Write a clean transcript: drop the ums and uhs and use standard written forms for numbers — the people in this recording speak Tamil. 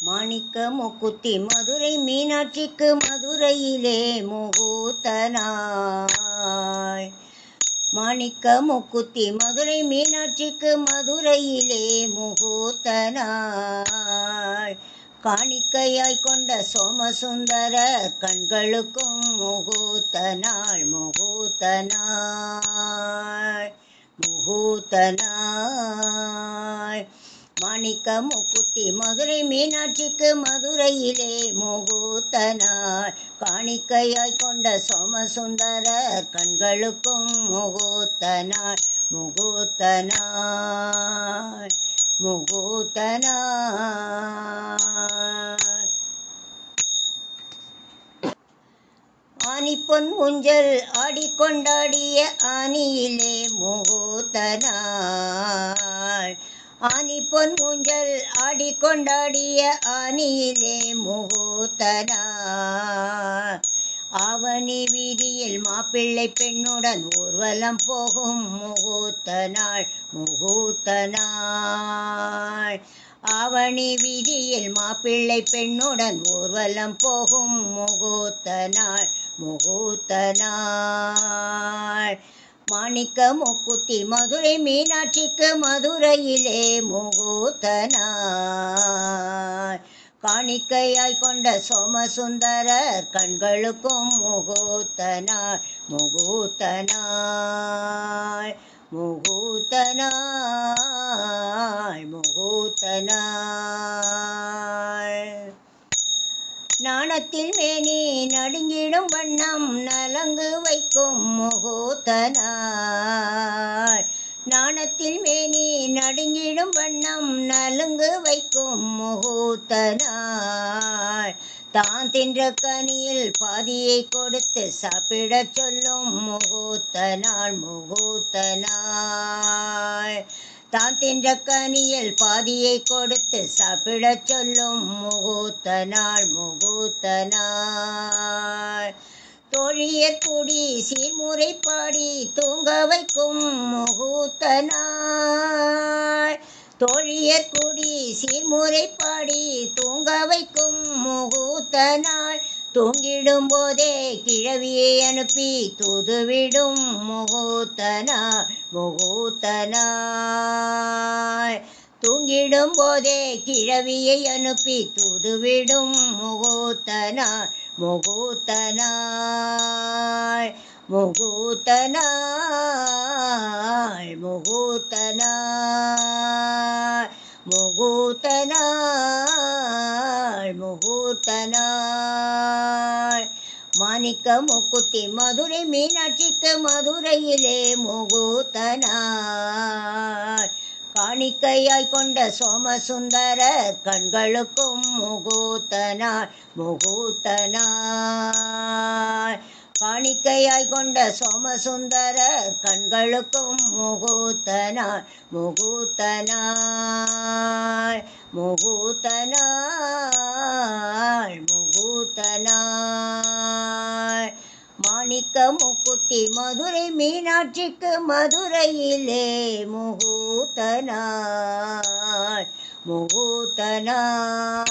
மாணிக்க மூக்குத்தி மதுரை மீனாட்சிக்கு மதுரையிலே முகூர்த்த நாள். மாணிக்க மூக்குத்தி மதுரை மீனாட்சிக்கு மதுரையிலே முகூர்த்த நாள். காணிக்கையாய் கொண்ட சோமசுந்தரர் கண்களுக்கும் முகூர்த்த நாள். முகூர்த்த நாள், முகூர்த்த நாள். மாணிக்க மூக்குத்தி மதுரை மீனாட்சிக்கு மதுரையிலே முகூர்த்த நாள். காணிக்கையாய் கொண்ட சோமசுந்தரர் கண்களுக்கும் முகூர்த்த நாள். முகூர்த்த நாள், முகூர்த்த நாள். ஆனிப்பொன் ஊஞ்சல் ஆடிக்கொண்டாடிய ஆனியிலே முகூர்த்த நாள். ஆனிப்பொன் ஊஞ்சல் ஆடிக்கொண்டாடிய ஆனியிலே முகூர்த்த நாள். ஆவணி வீதியில் மாப்பிள்ளை பெண்ணுடன் ஊர்வலம் போகும் முகூர்த்த நாள். முகூர்த்த நாள். ஆவணி வீதியில் மாப்பிள்ளை பெண்ணுடன் ஊர்வலம் போகும் முகூர்த்த நாள். முகூர்த்த நாள். மாணிக்க மூக்குத்தி மதுரை மீனாட்சிக்கு மதுரையிலே முகூர்த்த நாள். காணிக்கையாய் கொண்ட சோமசுந்தரர் கண்களுக்கும் முகூர்த்த நாள். முகூர்த்த நாள், முகூர்த்த நாள், முகூர்த்த நாள். நாணத்தில் மேனி நடுங்கிடும் வண்ணம் நலங்கு வைக்கும் முகூர்த்த நாள். நாணத்தில் மேனி நடுங்கிடும் வண்ணம் நலுங்கு வைக்கும் முகூர்த்த நாள். தான் தின்ற கனியில் பாதியை கொடுத்து சாப்பிடச் சொல்லும் முகூர்த்த நாள். முகூர்த்த நாள். தான் தின்ற கனியில் பாதியை கொடுத்து சாப்பிடச் சொல்லும் முகூர்த்த நாள். முகூர்த்த நாள். தோழியர் கூடி சீர்முறை பாடி தூங்க வைக்கும் முகூர்த்த நாள். தோழியர் கூடி சீர்முறை பாடி தூங்க வைக்கும் முகூர்த்த நாள். தூங்கிடும் போதே கிழவியை அனுப்பி தூதுவிடும் முகூர்த்த நாள். முகூர்த்த நாள். தூங்கிடும் போதே கிழவியை அனுப்பி தூதுவிடும் முகூர்த்த நாள். முகூர்த்த நாள், முகூர்த்த நாள், முகூர்த்த நாள். முகூர்த்த நாள், முகூர்த்த நாள். மாணிக்க மூக்குத்தி மதுரை மீனாட்சிக்கு மதுரையிலே முகூர்த்த நாள். காணிக்கையாய் கொண்ட சோமசுந்தரர் கண்களுக்கும் முகூர்த்த நாள். முகூர்த்த நாள். காணிக்கையாய் கொண்ட சோமசுந்தரர் கண்களுக்கும் முகூர்த்த நாள். முகூர்த்த நாள், முகூர்த்த நாள், முகூர்த்த நாள். மாணிக்க மூக்குத்தி மதுரை மீனாட்சிக்கு மதுரையிலே முகூர்த்த நாள். முகூர்த்த நாள்.